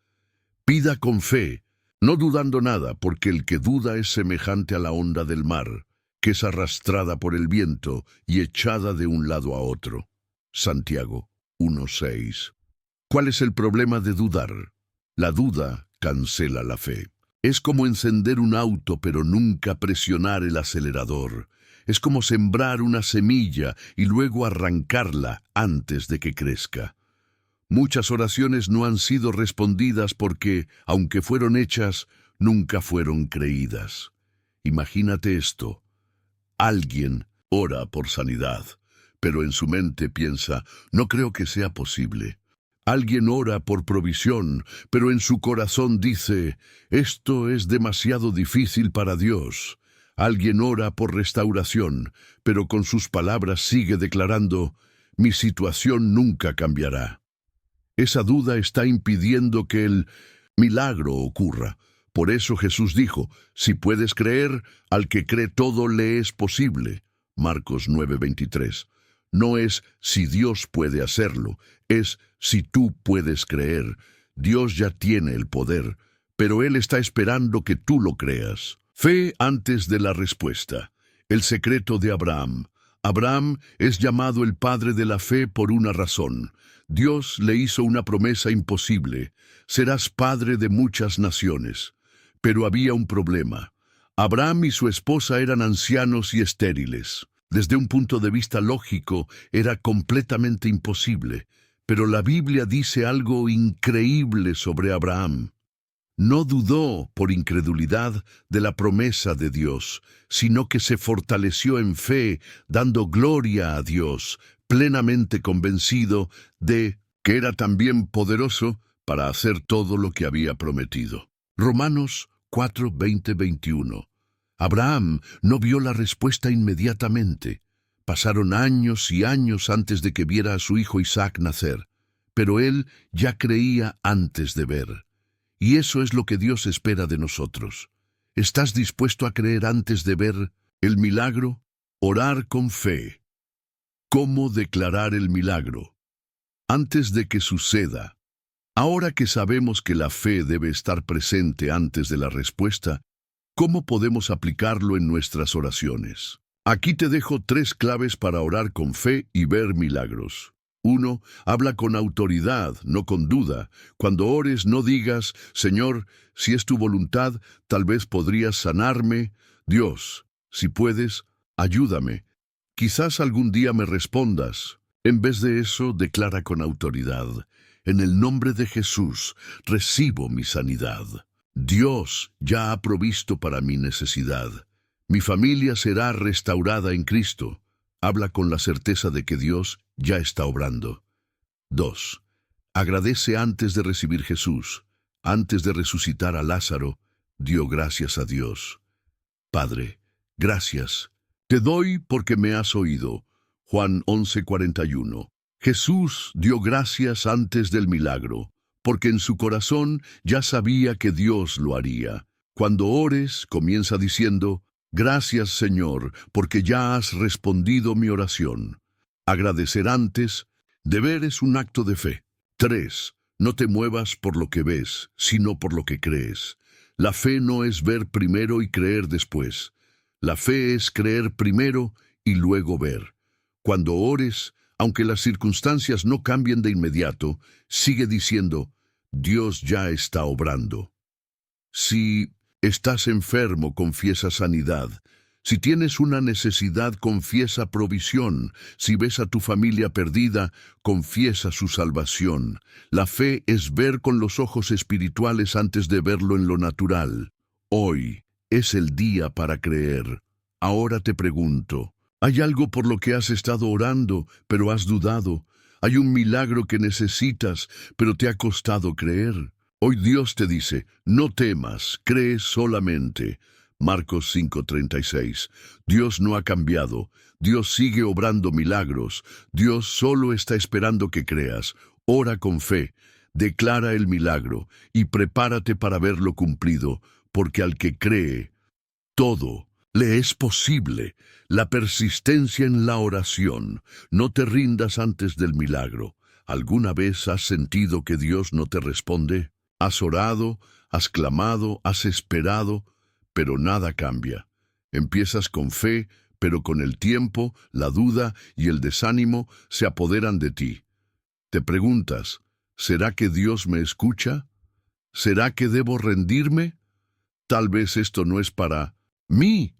Pida con fe, no dudando nada, porque el que duda es semejante a la onda del mar, que es arrastrada por el viento y echada de un lado a otro. Santiago 1:6. ¿Cuál es el problema de dudar? La duda cancela la fe. Es como encender un auto pero nunca presionar el acelerador. Es como sembrar una semilla y luego arrancarla antes de que crezca. Muchas oraciones no han sido respondidas porque, aunque fueron hechas, nunca fueron creídas. Imagínate esto. Alguien ora por sanidad, pero en su mente piensa, no creo que sea posible. Alguien ora por provisión, pero en su corazón dice, esto es demasiado difícil para Dios. Alguien ora por restauración, pero con sus palabras sigue declarando, mi situación nunca cambiará. Esa duda está impidiendo que el milagro ocurra. Por eso Jesús dijo, si puedes creer, al que cree todo le es posible. Marcos 9:23. No es si Dios puede hacerlo, es si tú puedes creer. Dios ya tiene el poder, pero Él está esperando que tú lo creas. Fe antes de la respuesta. El secreto de Abraham. Abraham es llamado el padre de la fe por una razón. Dios le hizo una promesa imposible. Serás padre de muchas naciones. Pero había un problema. Abraham y su esposa eran ancianos y estériles. Desde un punto de vista lógico, era completamente imposible. Pero la Biblia dice algo increíble sobre Abraham. No dudó por incredulidad de la promesa de Dios, sino que se fortaleció en fe, dando gloria a Dios, plenamente convencido de que era también poderoso para hacer todo lo que había prometido. Romanos 4:20-21. Abraham no vio la respuesta inmediatamente. Pasaron años y años antes de que viera a su hijo Isaac nacer, pero él ya creía antes de ver. Y eso es lo que Dios espera de nosotros. ¿Estás dispuesto a creer antes de ver el milagro? Orar con fe. ¿Cómo declarar el milagro? Antes de que suceda. Ahora que sabemos que la fe debe estar presente antes de la respuesta, ¿cómo podemos aplicarlo en nuestras oraciones? Aquí te dejo 3 claves para orar con fe y ver milagros. 1. Habla con autoridad, no con duda. Cuando ores, no digas, Señor, si es tu voluntad, tal vez podrías sanarme. Dios, si puedes, ayúdame. Quizás algún día me respondas. En vez de eso, declara con autoridad. En el nombre de Jesús, recibo mi sanidad. Dios ya ha provisto para mi necesidad. Mi familia será restaurada en Cristo. Habla con la certeza de que Dios ya está obrando. 2. Agradece antes de recibir Jesús. Antes de resucitar a Lázaro, dio gracias a Dios. Padre, gracias. Te doy porque me has oído. Juan 11:41. Jesús dio gracias antes del milagro, porque en su corazón ya sabía que Dios lo haría. Cuando ores, comienza diciendo, gracias Señor, porque ya has respondido mi oración. Agradecer antes de ver es un acto de fe. 3. No te muevas por lo que ves, sino por lo que crees. La fe no es ver primero y creer después. La fe es creer primero y luego ver. Cuando ores, aunque las circunstancias no cambien de inmediato, sigue diciendo, Dios ya está obrando. Si estás enfermo, confiesa sanidad. Si tienes una necesidad, confiesa provisión. Si ves a tu familia perdida, confiesa su salvación. La fe es ver con los ojos espirituales antes de verlo en lo natural. Hoy es el día para creer. Ahora te pregunto, ¿hay algo por lo que has estado orando, pero has dudado? ¿Hay un milagro que necesitas, pero te ha costado creer? Hoy Dios te dice, no temas, cree solamente. Marcos 5:36. Dios no ha cambiado. Dios sigue obrando milagros. Dios solo está esperando que creas. Ora con fe, declara el milagro y prepárate para verlo cumplido, porque al que cree, todo le es posible. La persistencia en la oración. No te rindas antes del milagro. ¿Alguna vez has sentido que Dios no te responde? Has orado, has clamado, has esperado, pero nada cambia. Empiezas con fe, pero con el tiempo, la duda y el desánimo se apoderan de ti. Te preguntas, ¿será que Dios me escucha? ¿Será que debo rendirme? Tal vez esto no es para mí.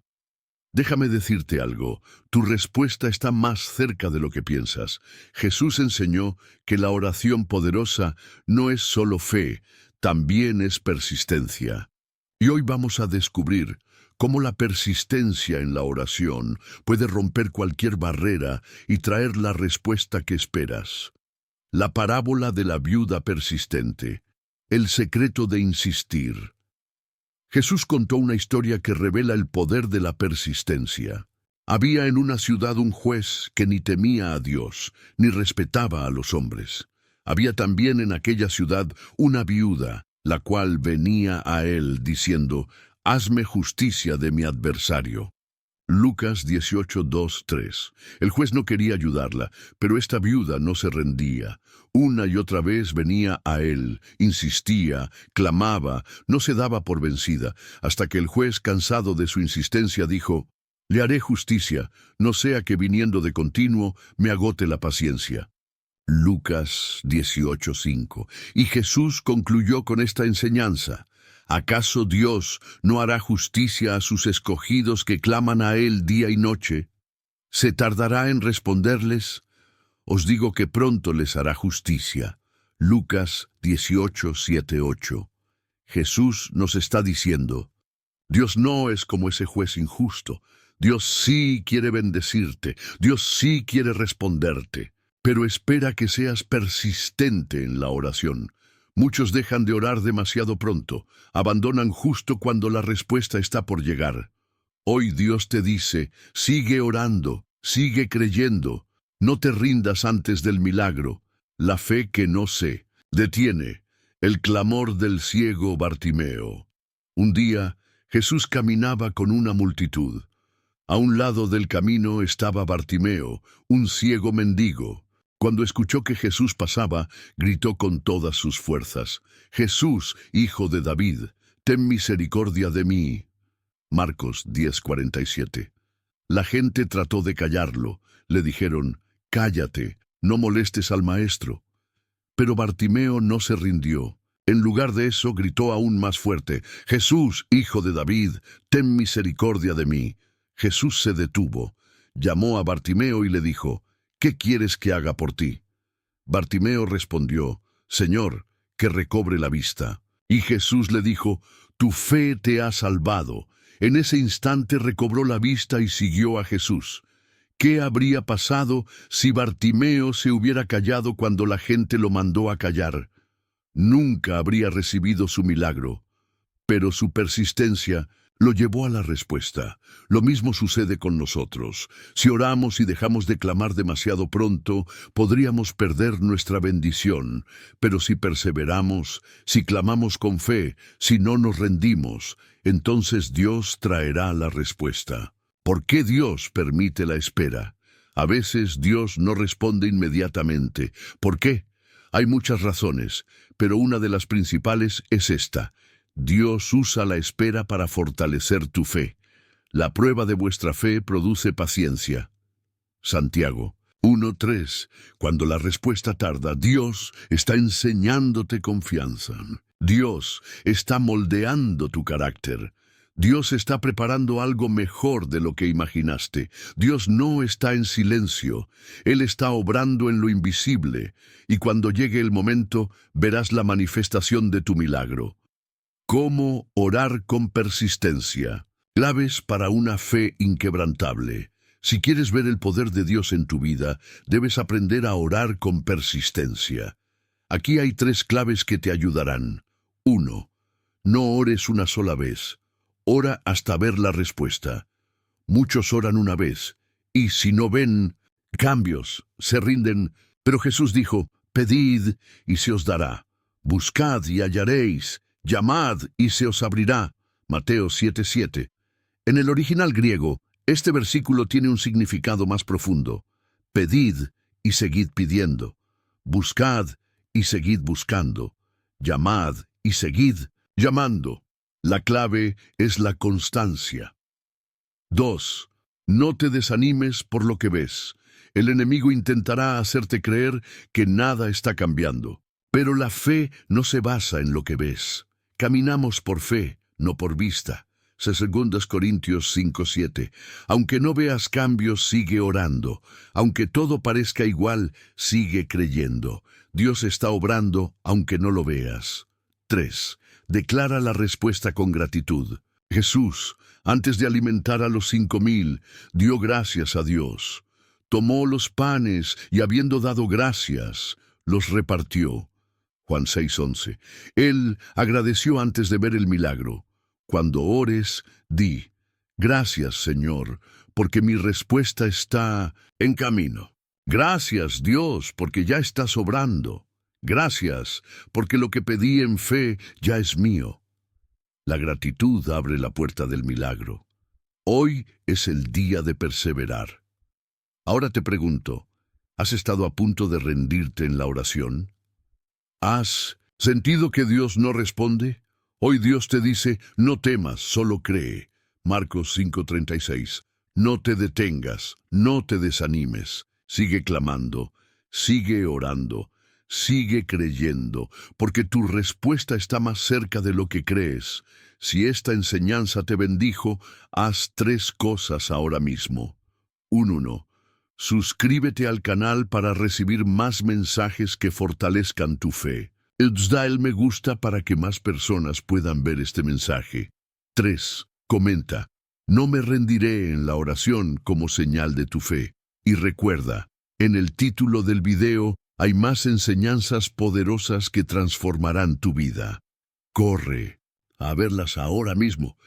Déjame decirte algo, tu respuesta está más cerca de lo que piensas. Jesús enseñó que la oración poderosa no es solo fe, también es persistencia. Y hoy vamos a descubrir cómo la persistencia en la oración puede romper cualquier barrera y traer la respuesta que esperas. La parábola de la viuda persistente. El secreto de insistir. Jesús contó una historia que revela el poder de la persistencia. Había en una ciudad un juez que ni temía a Dios, ni respetaba a los hombres. Había también en aquella ciudad una viuda, la cual venía a él diciendo, «Hazme justicia de mi adversario». Lucas 18:2-3. El juez no quería ayudarla, pero esta viuda no se rendía. Una y otra vez venía a él, insistía, clamaba, no se daba por vencida, hasta que el juez, cansado de su insistencia, dijo, «Le haré justicia, no sea que viniendo de continuo me agote la paciencia». Lucas 18:5. Y Jesús concluyó con esta enseñanza. ¿Acaso Dios no hará justicia a sus escogidos que claman a Él día y noche? ¿Se tardará en responderles? Os digo que pronto les hará justicia. Lucas 18:7-8. Jesús nos está diciendo, Dios no es como ese juez injusto. Dios sí quiere bendecirte. Dios sí quiere responderte. Pero espera que seas persistente en la oración. Muchos dejan de orar demasiado pronto, abandonan justo cuando la respuesta está por llegar. Hoy Dios te dice, sigue orando, sigue creyendo, no te rindas antes del milagro. La fe que no sé, detiene el clamor del ciego Bartimeo. Un día, Jesús caminaba con una multitud. A un lado del camino estaba Bartimeo, un ciego mendigo. Cuando escuchó que Jesús pasaba, gritó con todas sus fuerzas, «Jesús, hijo de David, ten misericordia de mí». Marcos 10:47. La gente trató de callarlo. Le dijeron, «Cállate, no molestes al maestro». Pero Bartimeo no se rindió. En lugar de eso, gritó aún más fuerte, «Jesús, hijo de David, ten misericordia de mí». Jesús se detuvo, llamó a Bartimeo y le dijo, «¿Qué quieres que haga por ti?» Bartimeo respondió, «Señor, que recobre la vista». Y Jesús le dijo, «Tu fe te ha salvado». En ese instante recobró la vista y siguió a Jesús. ¿Qué habría pasado si Bartimeo se hubiera callado cuando la gente lo mandó a callar? Nunca habría recibido su milagro, pero su persistencia lo llevó a la respuesta. Lo mismo sucede con nosotros. Si oramos y dejamos de clamar demasiado pronto, podríamos perder nuestra bendición. Pero si perseveramos, si clamamos con fe, si no nos rendimos, entonces Dios traerá la respuesta. ¿Por qué Dios permite la espera? A veces Dios no responde inmediatamente. ¿Por qué? Hay muchas razones, pero una de las principales es esta. Dios usa la espera para fortalecer tu fe. La prueba de vuestra fe produce paciencia. Santiago 1:3. Cuando la respuesta tarda, Dios está enseñándote confianza. Dios está moldeando tu carácter. Dios está preparando algo mejor de lo que imaginaste. Dios no está en silencio. Él está obrando en lo invisible, y cuando llegue el momento, verás la manifestación de tu milagro. ¿Cómo orar con persistencia? Claves para una fe inquebrantable. Si quieres ver el poder de Dios en tu vida, debes aprender a orar con persistencia. Aquí hay 3 claves que te ayudarán. 1. No ores una sola vez. Ora hasta ver la respuesta. Muchos oran una vez, y si no ven cambios, se rinden. Pero Jesús dijo, pedid y se os dará. Buscad y hallaréis. Llamad y se os abrirá. Mateo 7:7. En el original griego, este versículo tiene un significado más profundo. Pedid y seguid pidiendo. Buscad y seguid buscando. Llamad y seguid llamando. La clave es la constancia. 2. No te desanimes por lo que ves. El enemigo intentará hacerte creer que nada está cambiando. Pero la fe no se basa en lo que ves. Caminamos por fe, no por vista. 2 Corintios 5:7. Aunque no veas cambios, sigue orando. Aunque todo parezca igual, sigue creyendo. Dios está obrando, aunque no lo veas. 3. Declara la respuesta con gratitud. Jesús, antes de alimentar a los 5,000, dio gracias a Dios. Tomó los panes y, habiendo dado gracias, los repartió. Juan 6:11. Él agradeció antes de ver el milagro. Cuando ores, di, gracias, Señor, porque mi respuesta está en camino. Gracias, Dios, porque ya estás obrando. Gracias, porque lo que pedí en fe ya es mío. La gratitud abre la puerta del milagro. Hoy es el día de perseverar. Ahora te pregunto, ¿has estado a punto de rendirte en la oración? ¿Has sentido que Dios no responde? Hoy Dios te dice, no temas, solo cree. Marcos 5:36. No te detengas, no te desanimes. Sigue clamando, sigue orando, sigue creyendo, porque tu respuesta está más cerca de lo que crees. Si esta enseñanza te bendijo, haz 3 cosas ahora mismo. 1. Suscríbete al canal para recibir más mensajes que fortalezcan tu fe. Da el me gusta para que más personas puedan ver este mensaje. 3. Comenta. No me rendiré en la oración como señal de tu fe. Y recuerda, en el título del video hay más enseñanzas poderosas que transformarán tu vida. Corre a verlas ahora mismo.